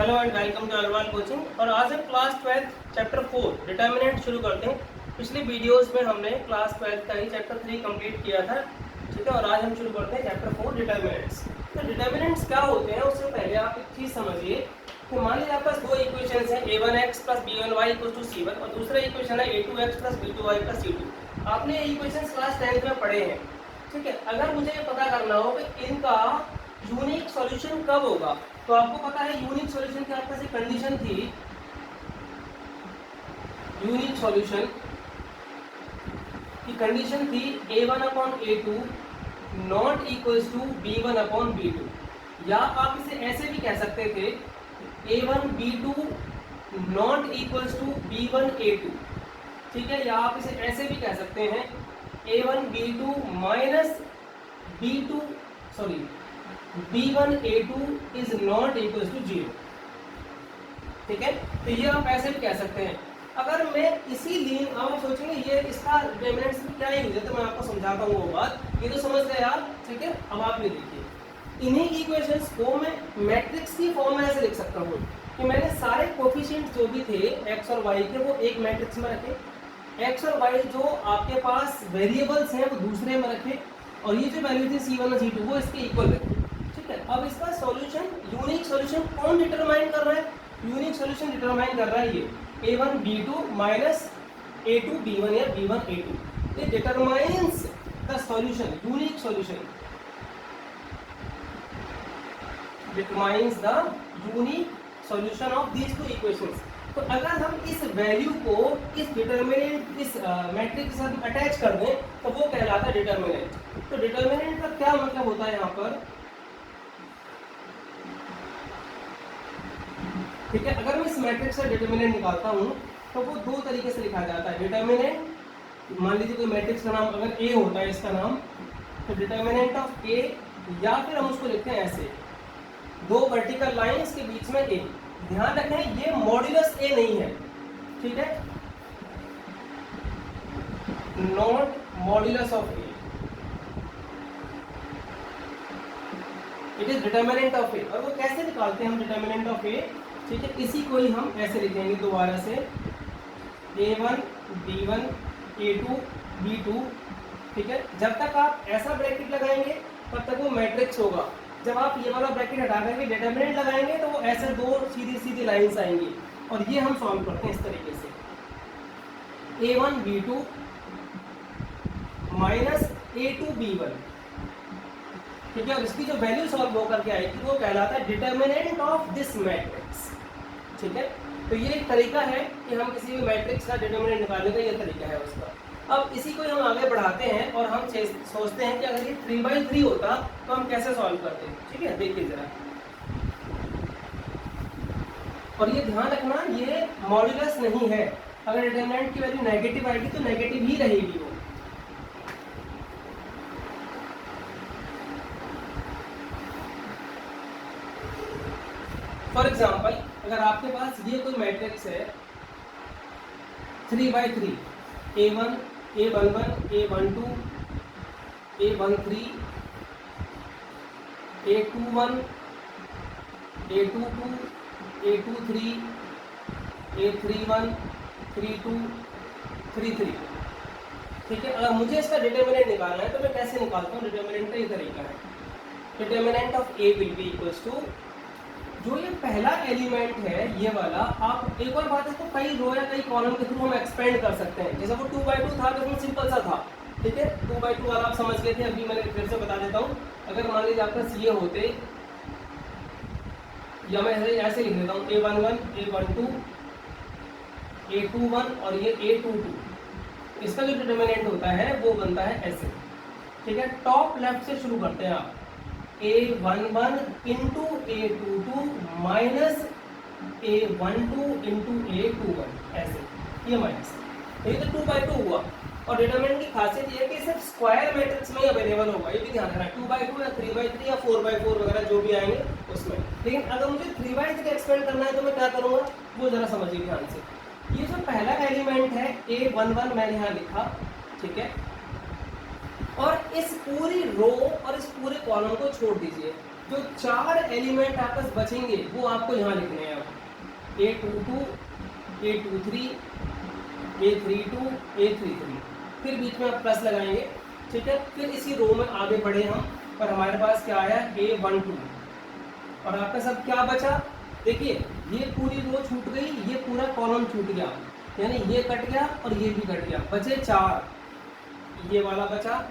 Hello and welcome to Agrawal coaching. और आज हम क्लास 12 चैप्टर 4 डिटर्मिनेंट शुरू करते हैं। पिछली वीडियोस में हमने क्लास 12 का ही चैप्टर 3 कंप्लीट किया था, ठीक है। और आज हम शुरू करते हैं चैप्टर 4 डिटर्मिनेंट्स। तो डिटर्मिनेंट्स क्या होते हैं उससे पहले आप एक चीज़ समझिए कि मान लीजिए आपके पास दो इक्वेशंस हैं, a1x + b1y = c1 और दूसरा इक्वेशन है a2x + b2y = c2। आपने ये इक्वेशंस क्लास 10 में पढ़े हैं, ठीक है। अगर मुझे ये पता करना हो कि इनका यूनिक सॉल्यूशन कब होगा, तो आपको पता है यूनिक सॉल्यूशन की आपके पास एक कंडीशन थी। यूनिक सॉल्यूशन की कंडीशन थी a1/a2 not equals to b1/b2, या आप इसे ऐसे भी कह सकते थे a1b2 not equals to b1a2, ठीक है। या आप इसे ऐसे भी कह सकते हैं a1b2 minus b1a2 is not equal to 0, ठीक है। तो ये आप ऐसे भी कह सकते हैं। अगर मैं इसी लीन, आप सोचेंगे ये इसका डिटरमिनेंट्स में क्या यूज है, तो मैं आपको समझाता हूँ वो बात। ये तो समझ गए आप, ठीक है। अब आप ये देखिए, इन्हीं इक्वेशंस को मैं मैट्रिक्स की फॉर्म में ऐसे लिख सकता हूँ कि मैंने सारे कोफिशिएंट जो भी थे एक्स और वाई के वो एक मैट्रिक्स में रखे, एक्स और वाई जो आपके पास वेरिएबल्स हैं वो दूसरे में रखे, और ये जो वैल्यू थी c1 और c2 वो इसके इक्वल रखे, ठीक है। अब इसका सॉल्यूशन, यूनिक सॉल्यूशन कौन डिटरमाइन कर रहा है? यूनिक सॉल्यूशन डिटरमाइन कर रहा है ये a1b2 माइनस a2b1 या b1a2। ये determines the solution, unique solution determines the unique solution of these two equations. तो अगर हम इस वैल्यू को इस डिटरमिनेंट, इस मैट्रिक्स के साथ अटैच कर दें तो वो कहलाता है डिटरमिनेंट। तो डिटरमिनेंट का क्या मतलब होता है यहाँ पर, ठीक है। अगर मैं इस मैट्रिक्स से डिटरमिनेंट निकालता हूँ तो वो दो तरीके से लिखा जाता है। डिटरमिनेंट, मान लीजिए कोई मैट्रिक्स का नाम अगर ए होता है इसका नाम, तो डिटरमिनेंट ऑफ ए, या फिर हम उसको लिखते हैं ऐसे, दो वर्टिकल लाइंस के बीच में ए। ध्यान रखें ये मॉड्यूलस ए नहीं है, ठीक है, not modulus of A, it is determinant of A. और वो कैसे निकालते हैं हम डिटरमिनेंट ऑफ ए, ठीक है। इसी को ही हम ऐसे लिखेंगे दोबारा से, a1 b1 a2 b2, ठीक है। जब तक आप ऐसा ब्रैकेट लगाएंगे तब तक वो मैट्रिक्स होगा। जब आप ये वाला ब्रैकेट हटा करके डिटरमिनेंट लगाएंगे तो वो ऐसे दो सीधी सीधी लाइंस आएंगी, और ये हम सॉल्व करते हैं इस तरीके से, a1 b2 minus a2 b1, ठीक है। और इसकी जो वैल्यू सॉल्व होकर के आएगी वो कहलाता है डिटरमिनेंट ऑफ दिस मैट्रिक्स, ठीक है। तो ये एक तरीका है कि हम किसी भी मैट्रिक्स का डिटरमिनेंट निकालने का ये तरीका है उसका। अब इसी को हम आगे बढ़ाते हैं और हम सोचते हैं कि अगर ये 3/3 होता तो हम कैसे सॉल्व करते हैं, ठीक है। देखिए जरा, और ये ध्यान रखना ये मॉड्यूलस नहीं है। अगर डिटरमिनेंट की वैल्यू नेगेटिव आएगी तो नेगेटिव ही रहेगी वो। फॉर एग्जाम्पल, अगर आपके पास ये कोई मैट्रिक्स है 3/3, a1 a11 a12 a13 a21 a22 a23 a31 32 33, ठीक है। अगर मुझे इसका डिटरमिनेंट निकालना है तो मैं कैसे निकालता हूँ? डिटरमिनेंट का ये तरीका है, determinant of A will be equals to, जो ये पहला एलिमेंट है ये वाला, आप एक और बात है, इसको कई रो या कई कॉलम के थ्रू हम एक्सपेंड कर सकते हैं। जैसे वो 2/2 था तो उसमें सिंपल सा था, ठीक है। 2/2 वाला आप समझ गए थे, अभी मैंने फिर से बता देता हूँ। अगर मान लीजिए आपके पास ये होते, या मैं ऐसे लिख देता हूँ a11 a12 a21 और ये a22, इसका जो डिटरमिनेंट होता है वो बनता है ऐसे, ठीक है। टॉप लेफ्ट से शुरू करते हैं आप, a11 into a22 minus a12 into a21, ऐसे ये माइनस, तो ये तो 2/2 हुआ। और डिटरमिनेंट की खासियत ये है कि सिर्फ स्क्वायर मैट्रिक्स में ही अवेलेबल होगा, ये भी ध्यान रखना, 2/2 या 3/3 या 4/4 वगैरह जो भी आएंगे उसमें। लेकिन अगर मुझे 3/3 एक्सपेंड करना है तो मैं क्या करूँगा वो जरा समझिए ध्यान से। ये जो पहला एलिमेंट है a11 मैंने यहाँ लिखा, ठीक है, और अब इस पूरी रो और इस पूरे कॉलम को छोड़ दीजिए, जो 4 एलिमेंट आपस बचेंगे वो आपको यहाँ लिखने हैं। अब A22, A23, A32, A33, फिर बीच में आप प्लस लगाएंगे, ठीक है। फिर इसी रो में आगे बढ़े हम, और हमारे पास क्या आया A12, और आपका सब क्या बचा, देखिए ये पूरी रो छूट गई, ये पूरा कॉलम छूट गया, यानी ये कट गया और ये भी कट गया, बचे 4, ये वाला बचा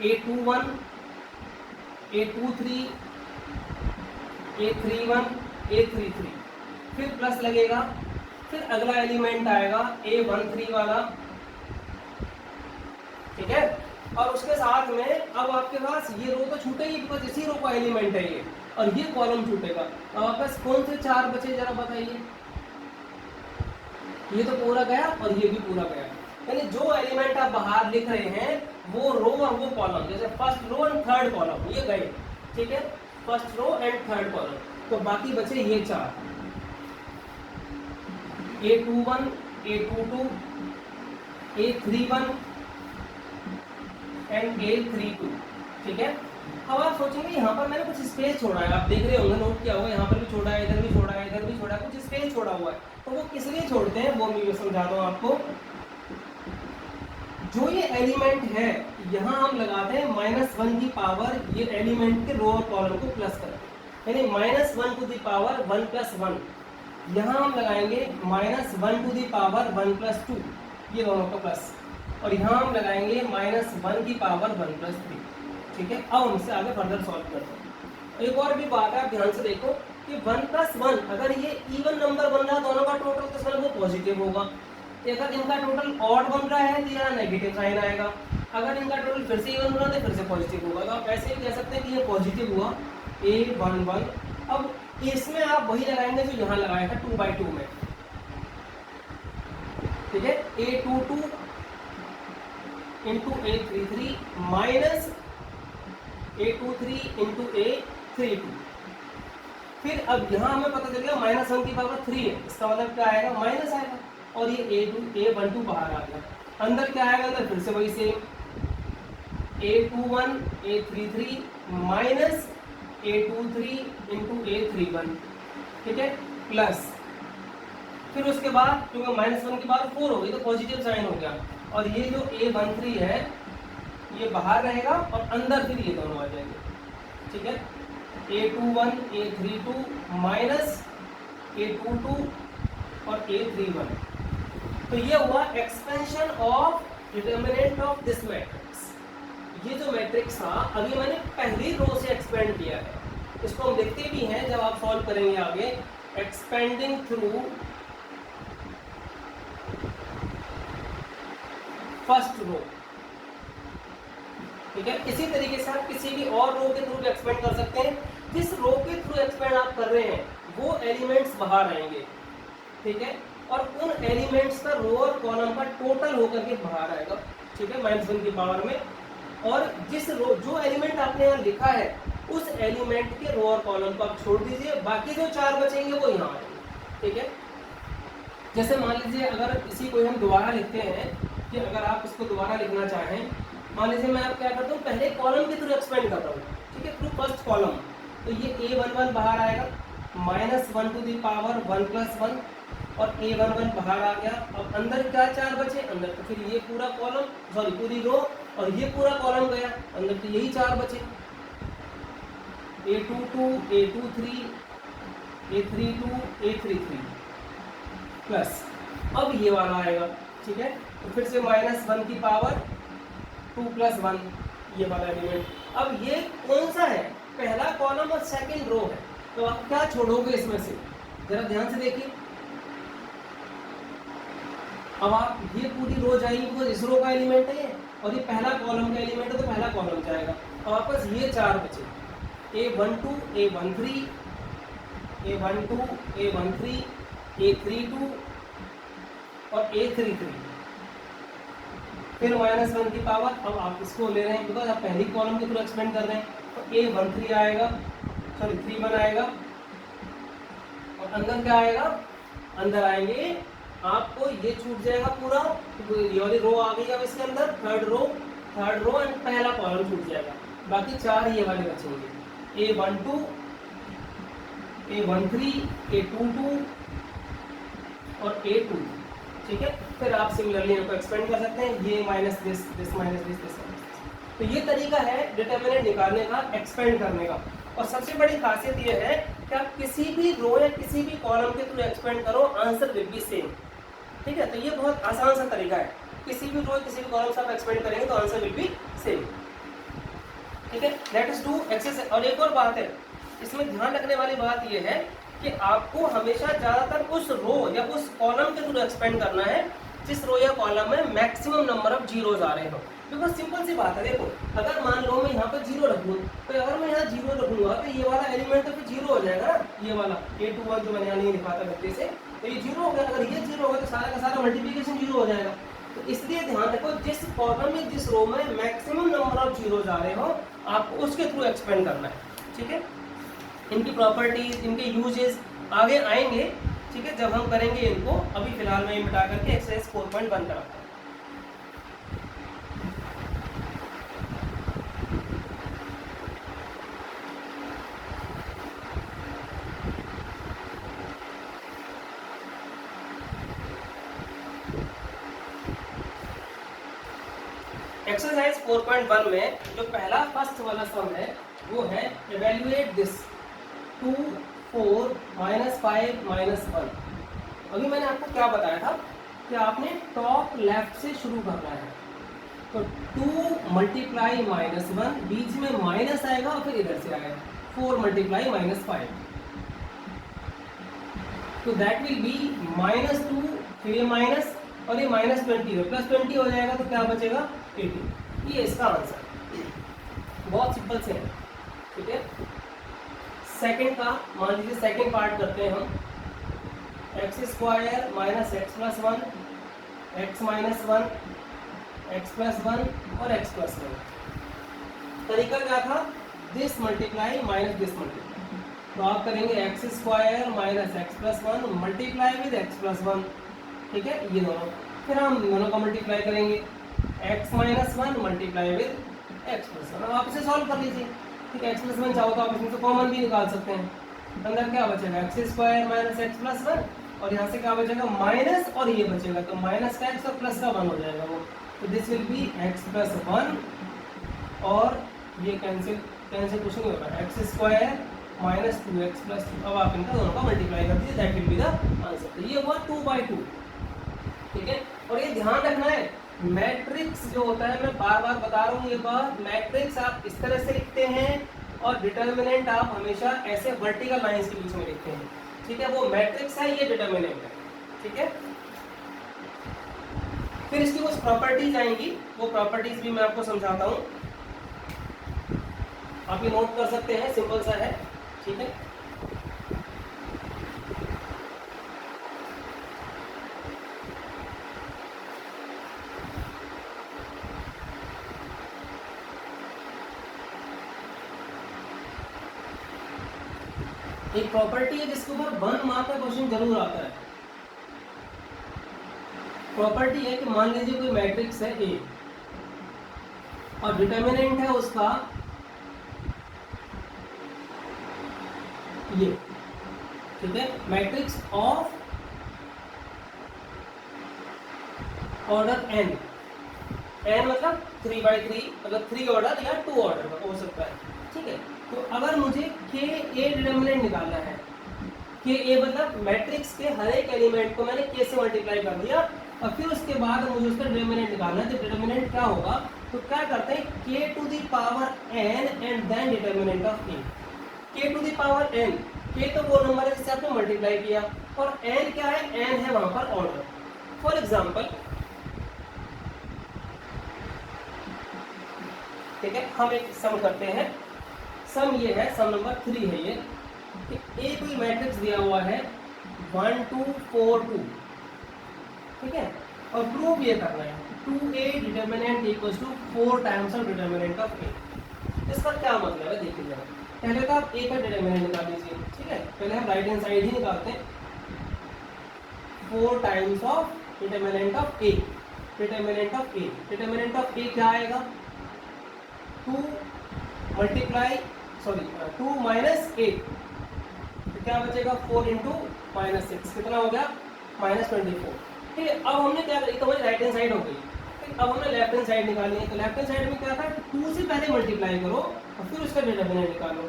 A21, A23, A31, A33, फिर प्लस लगेगा, फिर अगला एलिमेंट आएगा A13 वाला, ठीक है। और उसके साथ में अब आपके पास ये रो तो छूटेगी, बिकॉज इसी रो का एलिमेंट है ये, और ये कॉलम छूटेगा। अब आपके पास कौन से 4 बचे जरा बताइए। ये तो पूरा गया और ये भी पूरा गया, यानी जो एलिमेंट आप बाहर लिख रहे हैं वो रो और वो कॉलम, जैसे first row and third column ये गए, ठीक है, first row and third column. तो बाकी बचे ये 4, A21, A22, A31 and A32, ठीक है। अब आप सोचेंगे यहाँ पर मैंने कुछ स्पेस छोड़ा है, आप देख रहे होंगे, नोट किया होगा, यहाँ पर भी छोड़ा है, इधर भी छोड़ा है, इधर भी छोड़ा है, कुछ स्पेस छोड़ा हुआ है। तो वो किस लिए छोड़ते हैं वो मैं समझाता हूँ आपको। जो ये एलिमेंट है यहाँ हम लगाते हैं -1 की पावर, ये एलिमेंट के रो और कॉलम को प्लस करते हैं, यानी -1 टू दी पावर 1 + 1। यहाँ हम लगाएंगे -1 टू दी पावर 1 + 2, ये दोनों का प्लस, और यहाँ हम लगाएंगे -1 की पावर 1 + 3, ठीक है। अब हम इससे आगे फर्दर सॉल्व करते हैं। एक और भी बात है, आप ध्यान से देखो कि 1 + 1 अगर ये इवन नंबर बन रहा है दोनों का टोटल, तो सर वो पॉजिटिव होगा। अगर इनका टोटल ऑड बन रहा है तो यहाँ नेगेटिव साइन आएगा, अगर इनका टोटल फिर से इवन बन रहा है तो फिर से पॉजिटिव होगा। तो आप ऐसे भी कह सकते हैं कि ये पॉजिटिव हुआ A11। अब इसमें आप वही लगाएंगे जो यहाँ लगाया था 2/2 में, ठीक है। A22 into A33 minus A23 into A32। फिर अब यहाँ हमें पता चल गया -1 की पावर 3 है, इसका मतलब क्या आएगा, माइनस आएगा, और ये A12 बाहर आ गया। अंदर क्या आएगा, अंदर फिर से वही same A21, A33 minus A23 into A31, ठीक है, प्लस फिर उसके बाद क्योंकि -1 की पावर 4 हो गई तो पॉजिटिव साइन हो गया, और ये जो A13 है ये बाहर रहेगा और अंदर फिर ये दोनों आ जाएंगे, ठीक है। A21, A32 माइनस A22 और A31। तो ये हुआ expansion of determinant of this matrix. ये जो मैट्रिक्स था अभी मैंने पहली रो से एक्सपेंड किया है, इसको हम देखते भी हैं जब आप सॉल्व करेंगे आगे, एक्सपेंडिंग थ्रू फर्स्ट रो, ठीक है। इसी तरीके से आप किसी भी और रो के थ्रू भी एक्सपेंड कर सकते हैं। जिस रो के थ्रू एक्सपेंड आप कर रहे हैं वो एलिमेंट्स बाहर आएंगे, ठीक है, और उन एलिमेंट्स का रो और कॉलम का टोटल होकर के बाहर आएगा, ठीक है, -1 की पावर में। और जिस रो जो एलिमेंट आपने यहाँ लिखा है उस एलिमेंट के रो और कॉलम को आप छोड़ दीजिए, बाकी जो 4 बचेंगे वो यहाँ आएंगे, ठीक है। जैसे मान लीजिए अगर इसी को हम दोबारा लिखते हैं, कि अगर आप इसको दोबारा लिखना चाहें, मान लीजिए मैं आप क्या करता हूँ, पहले कॉलम के थ्रू एक्सपेंड कर रहा हूँ, ठीक है, थ्रू फर्स्ट कॉलम। तो ये A11 बाहर आएगा, -1 टू दी पावर 1 + 1, और A11 बाहर आ गया। अब अंदर क्या 4 बचे, अंदर तो फिर ये पूरा कॉलम, सॉरी पूरी रो, और ये पूरा कॉलम गया, अंदर तो यही 4 बचे, A22, A23, A32, A33 plus अब ये वाला आएगा, ठीक है। तो फिर से -1 की पावर 2 + 1 ये वाला एलिमेंट। अब ये कौन सा है, पहला कॉलम और सेकंड रो है, तो आप क्या छोड़ोगे इसमें से, जरा ध्यान से देखिए। अब आप ये पूरी रो जाएगी बिकॉज इस रो का एलिमेंट है ये, और ये पहला कॉलम का एलिमेंट है तो पहला कॉलम जाएगा। अब आपस ये 4 बचे, A12, A13, A12, A13, A32 और A33, फिर -1 की पावर। अब आप इसको ले रहे हैं बिकॉज आप पहली कॉलम के थ्रू एक्सपेंड कर रहे हैं, तो A13 आएगा, सॉरी 31 आएगा, और अंदर क्या आएगा, अंदर आएंगे आपको ये छूट जाएगा पूरा, ये वाली रो आ गई अब इसके अंदर, third row, third row and पहला कॉलम छूट जाएगा, बाकी 4 ये वाले बचेंगे, A12, A13, A22 और A2। ठीक है, फिर आप सिमिलरली इनको एक्सपेंड कर सकते हैं, ये माइनस दिस माइनस दिस। तो ये तरीका है डिटर्मिनेंट निकालने का, एक्सपेंड करने का। और सबसे बड़ी खासियत ये है कि आप किसी भी रो या किसी भी कॉलम के थ्रू एक्सपेंड करो, आंसर विल बी सेम। ठीक है, तो ये बहुत आसान सा तरीका है, किसी भी रो किसी भी कॉलम से आप एक्सपेंड करेंगे तो आंसर विल बी सेम। ठीक है, लेट अस डू एक्सरसाइज। और एक और बात है, इसमें ध्यान रखने वाली बात ये है कि आपको हमेशा ज़्यादातर उस रो या उस कॉलम के थ्रू एक्सपेंड करना है जिस रो या कॉलम में मैक्सिमम नंबर ऑफ जीरोज आ रहे हो। बिकॉज सिंपल सी बात है, देखो अगर मान लो मैं यहाँ पर 0 रखूँ, तो अगर मैं यहाँ 0 रखूँगा तो ये वाला एलिमेंट तो फिर 0 हो जाएगा ना, ये वाला A21 जो मैंने यहाँ नहीं लिखा था गलती से, तो ये 0 हो गया। अगर ये 0 होगा तो सारा का सारा मल्टीप्लिकेशन 0 हो जाएगा। तो इसलिए ध्यान रखो, जिस कॉलम में जिस रो में मैक्सिमम नंबर ऑफ जीरोज आ रहे हो आपको उसके थ्रू एक्सपेंड करना है। ठीक है, इनकी प्रॉपर्टीज, इनके यूजेस आगे आएंगे। ठीक है, जब हम करेंगे इनको, अभी फिलहाल मैं मिटा करके एक्सरसाइज 4.1 कराता हूँ। एक्सरसाइज 4.1 में जो पहला फर्स्ट वाला सम है वो है इवैल्यूएट दिस 2 4 -5 -1। अभी मैंने आपको क्या बताया था कि आपने टॉप लेफ्ट से शुरू करना है, तो 2 × -1, बीच में माइनस आएगा और फिर इधर से आएगा 4 × -5, तो दैट विल बी -2, फिर ये माइनस और ये -20 हो, +20 हो जाएगा तो क्या बचेगा 18। ये इसका आंसर, बहुत सिंपल से है। ठीक है, सेकंड का मान लीजिए, सेकंड पार्ट करते हैं हम, x² - x + 1 x - 1 x + 1 और x + 1। तरीका क्या था, this multiply minus this multiply, तो आप करेंगे x² - x + 1 multiply with x + 1। ठीक है, ये दोनों, फिर हम दोनों का मल्टीप्लाई करेंगे, x - 1 मल्टीप्लाई विद x + 1। अब आप इसे सॉल्व कर लीजिए। ठीक है, x + 1 चाहो तो आप इसमें से कॉमन भी निकाल सकते हैं, अंदर क्या बचेगा x² - x + 1 और यहाँ से क्या बचेगा माइनस और ये बचेगा, तो माइनस का x और प्लस का 1 हो जाएगा वो, तो दिस विल बी x + 1 और ये कैंसिल कुछ नहीं होगा, x² - 2x + 2। अब आप इनका दोनों का मल्टीप्लाई कर दीजिए, that will be the answer. तो ये हुआ 2/2। ठीक है, और ये ध्यान रखना है, मैट्रिक्स जो होता है, मैं बार बार बता रहा हूँ ये बात, मैट्रिक्स आप इस तरह से लिखते हैं और डिटर्मिनेंट आप हमेशा ऐसे वर्टिकल लाइंस के बीच में लिखते हैं। ठीक है, वो मैट्रिक्स है, ये डिटर्मिनेंट है। ठीक है, फिर इसकी कुछ प्रॉपर्टीज आएंगी, वो प्रॉपर्टीज भी मैं आपको समझाता हूँ, आप ये नोट कर सकते हैं, सिंपल सा है। ठीक है, एक प्रॉपर्टी है जिसके ऊपर 1 मार्क का क्वेश्चन जरूर आता है। प्रॉपर्टी है कि मान लीजिए कोई मैट्रिक्स है A और डिटर्मिनेंट है उसका ये। ठीक है, मैट्रिक्स ऑफ ऑर्डर n मतलब 3/3, मतलब 3 ऑर्डर या 2 ऑर्डर का हो सकता है। ठीक है, तो अगर मुझे Ka डिटर्मिनेंट निकालना है, Ka मतलब मैट्रिक्स के हर एक एलिमेंट को मैंने K से मल्टीप्लाई कर दिया और फिर उसके बाद मुझे उसका डिटर्मिनेंट निकालना है, तो डिटर्मिनेंट क्या होगा, तो क्या करते हैं K⁴ n and then determinant of A। K⁴n, K तो वो नंबर है जिससे आपने मल्टीप्लाई किया, और n क्या है, n है वहां पर ऑर्डर। फॉर एग्जाम्पल, ठीक है, हम एक सम करते हैं, सम ये है, सम नंबर 3 है ये, कि A कोई मैट्रिक्स दिया हुआ है 1 2 4 2। ठीक है, और प्रूव ये करना है 2A determinant equals to 4 times of determinant of A। इसका क्या मतलब है देखिए जरा, पहले तो आप A का डिटर्मिनेंट निकाल लीजिए। ठीक है, पहले हम राइट हैंड साइड ही निकालते हैं, 4 times of determinant of A। Determinant of A क्या आएगा, 2 मल्टीप्लाई 2 माइनस 8, तो क्या बचेगा 4 इंटू माइनस 6, कितना हो गया -24। ठीक है, अब हमने क्या करी, तो हमारी राइट हैंड साइड हो गई। ठीक, अब हमें लेफ्ट हैंड साइड निकालनी है। तो लेफ्ट हैंड साइड में क्या था, 2 से पहले मल्टीप्लाई करो और फिर उसका डिटरमिनेंट निकालो।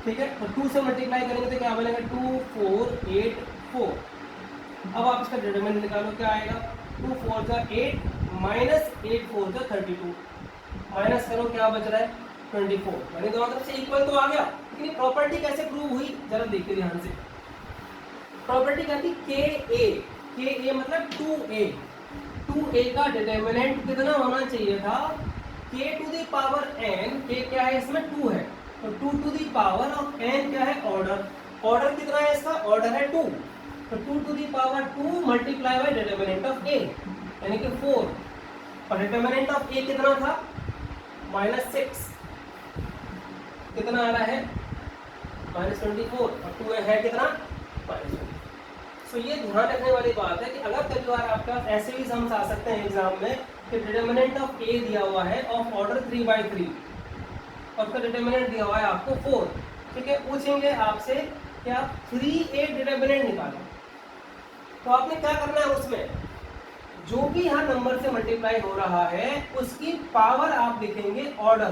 ठीक है, तो 2 से मल्टीप्लाई करेंगे तो क्या बनेगा 2 4 8 4। अब आप इसका डिटरमिनेंट निकालो, क्या आएगा 2 4 जा 8 माइनस 8 4 जा 32, माइनस करो क्या बच रहा है 24, यानी दोनों तरफ से इक्वल तो आ गया। लेकिन प्रॉपर्टी कैसे प्रूव हुई जरा देखिए ध्यान से। प्रॉपर्टी क्या थी, के ए मतलब 2a का डिटरमिनेंट कितना होना चाहिए था, k to the power n, k क्या है इसमें 2 है, तो 2 to the power of n क्या है ऑर्डर कितना है इसका, ऑर्डर है 2, तो 2 to the power 2 multiply by determinant of a यानी कि 4, और डिटरमिनेंट ऑफ a कितना था -6, कितना आ रहा है -24, और 2 है कितना -24। सो ये ध्यान रखने वाली बात है कि अगर कई बार आपका ऐसे भी सम्स आ सकते हैं एग्जाम में कि डिटरमिनेंट ऑफ a दिया हुआ है ऑफ ऑर्डर 3/3 और उसका डिटरमिनेंट दिया हुआ है आपको 4। ठीक है, पूछेंगे आपसे कि आप 3a डिटरमिनेंट निकालो, तो आपने क्या करना है, उसमें जो भी यहाँ नंबर से मल्टीप्लाई हो रहा है उसकी पावर आप लिखेंगे ऑर्डर।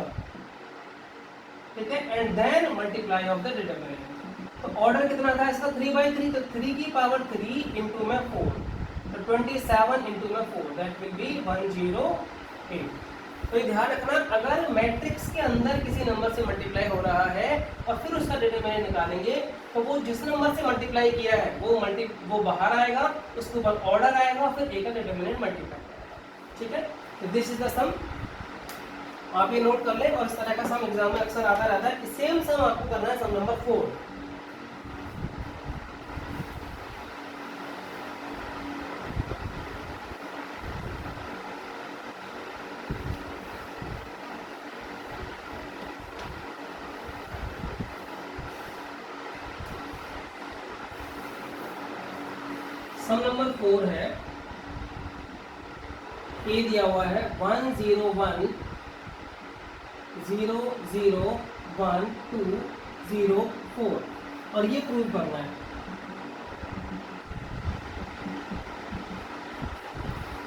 ठीक है, and then multiply of the determinant. तो ऑर्डर कितना था इसका 3/3, तो 3 की पावर 3 इंटू में 4, तो 27 इंटू में 4, दैट विल बी 108। तो ये ध्यान रखना, अगर मैट्रिक्स के अंदर किसी नंबर से मल्टीप्लाई हो रहा है और फिर उसका डिटरमिनेंट निकालेंगे तो वो जिस नंबर से मल्टीप्लाई किया है वो बाहर आएगा, उसके ऊपर ऑर्डर आएगा, फिर ए का डिटरमिनेंट मल्टीप्लाई आएगा। ठीक है, तो दिस इज द सम, आप ये नोट कर ले, और इस तरह का सम एग्जाम में अक्सर आता रहता है। सेम सम आपको करना है सम नंबर 4। सम नंबर 4 है, ए दिया हुआ है 1 0 1 0 0 1 2 0 4, और ये प्रूव करना है।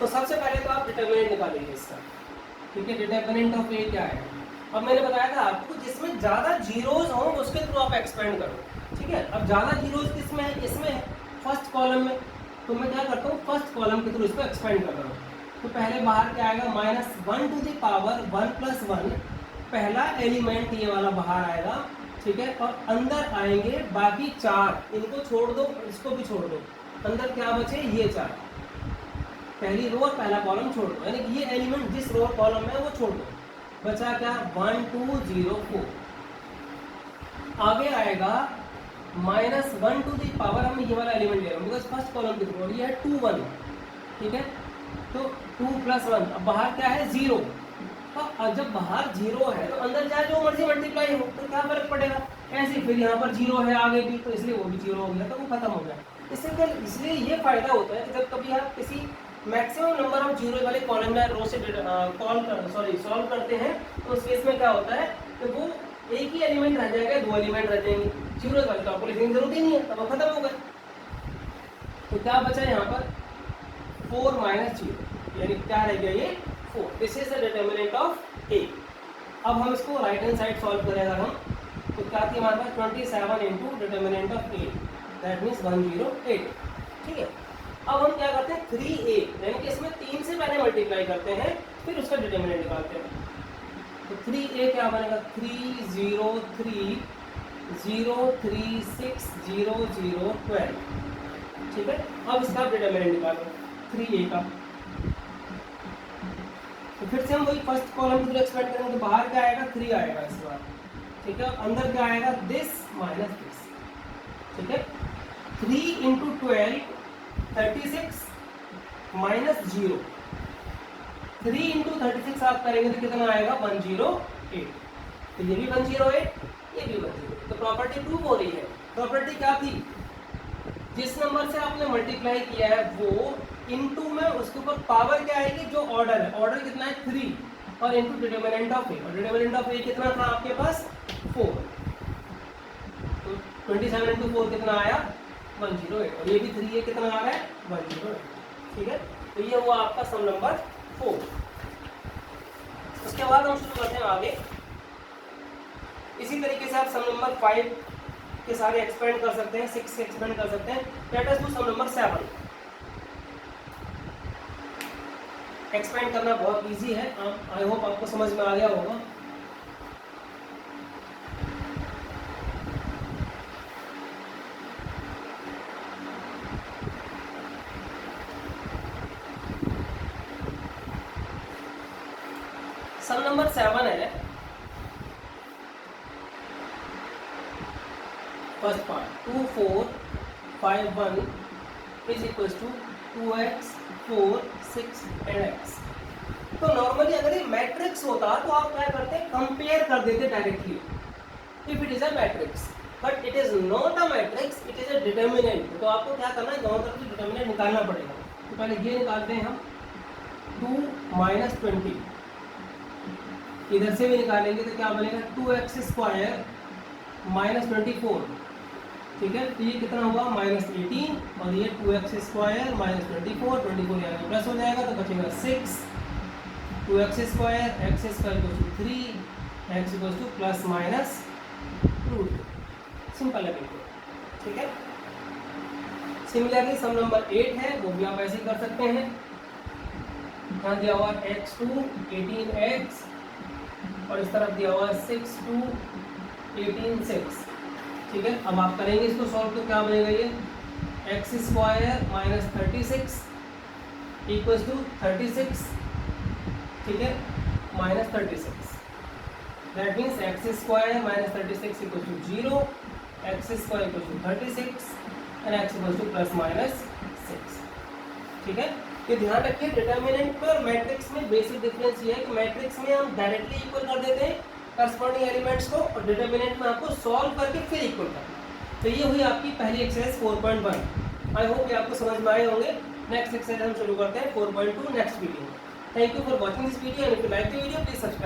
तो सबसे पहले तो आप डिटरमिनेंट निकालेंगे इसका। ठीक है, डिटरमिनेंट ऑफ ए क्या है, अब मैंने बताया था आपको जिसमें ज्यादा जीरोज हो उसके थ्रू आप एक्सपेंड करो। ठीक है, अब ज्यादा जीरोज किसमें है, इसमें है फर्स्ट कॉलम में, तो मैं क्या करता हूँ फर्स्ट कॉलम के थ्रू इसको एक्सपेंड कर रहा हूँ। तो पहले बाहर क्या आएगा -1 टू द पावर 1 + 1, पहला एलिमेंट ये वाला बाहर आएगा। ठीक है, और अंदर आएंगे बाकी 4, इनको छोड़ दो, इसको भी छोड़ दो, अंदर क्या बचे ये 4, पहली रो और पहला कॉलम छोड़ दो, यानी कि ये एलिमेंट जिस रो कॉलम में वो छोड़ दो, बचा क्या 1 2 0 4। आगे आएगा -1 टू द पावर, हम ये वाला एलिमेंट ले रहे हैं बिकॉज फर्स्ट कॉलम के थ्रू, ये है 2 1। ठीक है, तो 2 + 1, अब बाहर क्या है 0, तो जब बाहर 0 है तो अंदर चाहे जो मर्जी मल्टीप्लाई हो तो क्या फर्क पड़ेगा, ऐसे फिर यहाँ पर 0 है आगे भी, तो इसलिए वो भी 0 हो गया, तो वो खत्म हो गया। इसलिए ये फायदा होता है कि जब कभी आप किसी मैक्सिमम नंबर ऑफ जीरो वाले कॉलम में रो से सॉल्व करते हैं, तो उस केस में क्या होता है कि वो एक ही एलिमेंट रह जाएगा, 2 एलिमेंट रह जाएंगे, जीरो वाले तो आपको लिखने की जरूरत ही नहीं है, तब वो खत्म हो गए। तो क्या बचा यहाँ पर 4 - 0, यानी क्या रह गया ये 4। This is the determinant of A. अब हम इसको राइट हैंड साइड सॉल्व करें अगर हम, तो क्या थी हमारे पास 27 into determinant of A, that means 108। ठीक है, अब हम क्या करते हैं 3a, यानी कि इसमें 3 से पहले मल्टीप्लाई करते हैं, फिर उसका डिटरमिनेंट निकालते हैं। तो 3a क्या बनेगा 3 0 3 0 3 6 0 0 12। ठीक है, अब इसका डिटरमिनेंट निकालो 3a का। तो फिर से हम वही फर्स्ट कॉलम की तरह एक्सपेंड करेंगे, तो बाहर क्या आएगा 3 आएगा इस बार। ठीक है, अंदर क्या आएगा दिस माइनस दिस। ठीक है, 3 इंटू 12 36 माइनस 0, 3 इंटू 36 आप करेंगे तो कितना आएगा 108। तो ये भी 108, ये भी 108। तो प्रॉपर्टी प्रूव हो रही है। प्रॉपर्टी क्या थी, जिस नंबर से आपने मल्टीप्लाई किया है वो इनटू में उसके ऊपर पावर क्या आएगी, जो ऑर्डर है, ऑर्डर कितना है 3, और इनटू डिटरमिनेंट ऑफ ए, और डिटरमिनेंट ऑफ ए कितना था आपके पास 4, तो 27 इंटू 4 कितना आया 108, और ये भी 3 है कितना आ रहा है 108, ठीक है। तो ये हुआ आपका सम नंबर 4। उसके बाद हम शुरू करते हैं आगे। इसी तरीके से आप सम नंबर 5 के सारे एक्सपेंड कर सकते हैं, 6 से एक्सपेंड कर सकते हैं। Let us do sum number 7। Expand करना बहुत इजी है, आई होप आपको समझ में आ गया होगा। सम नंबर 7 है, first part 2 4 5 1 is equal to 2x 4 6 and x। तो नॉर्मली अगर ये मैट्रिक्स होता तो आप क्या करते, कंपेयर कर देते directly if it is a matrix, but it is not a matrix, it is a determinant. तो आपको क्या करना है, दोनों तरफ से डिटर्मिनेंट निकालना पड़ेगा। तो पहले ये निकालते हैं हम 2 - 20, इधर से भी निकालेंगे तो क्या बनेगा 2x स्क्वायर -24, ठीक है। तो ये कितना हुआ -18, और ये 2x स्क्वायर -24, 24 यहाँ पे प्लस हो जाएगा तो बचेगा 6, 2x square x square equal to 3, x equal to plus minus root, simple है बिल्कुल, ठीक है। सिमिलरली सम नंबर 8 है, वो भी आप ऐसे ही कर सकते हैं। यहाँ दिया हुआ x2 18x, और इस तरफ दिया हुआ 6 2 18 6, ठीक है। अब आप करेंगे इसको सॉल्व तो क्या बनेगा, ये एक्स स्क्वायर -36 इक्वल टू 36, ठीक है, -36। That means x square -36 equal to 0, x square equal to 36 and x equal to plus minus 6, ठीक है। ये ध्यान रखिए, डिटर्मिनेंट पर मैट्रिक्स में बेसिक डिफरेंस ये है कि मैट्रिक्स में हम डायरेक्टली इक्वल कर देते हैं करस्पॉन्डिंग एलिमेंट्स को, और डिटर्मिनेंट में आपको सॉल्व करके फिर इक्वल करना। तो ये हुई आपकी पहली एक्सरसाइज 4.1। आई होप ये आपको समझ में आए होंगे। नेक्स्ट एक्सरसाइज हम शुरू करते हैं 4.2 नेक्स्ट वीडियो में। Thank you for watching this video, and if you like the video please subscribe.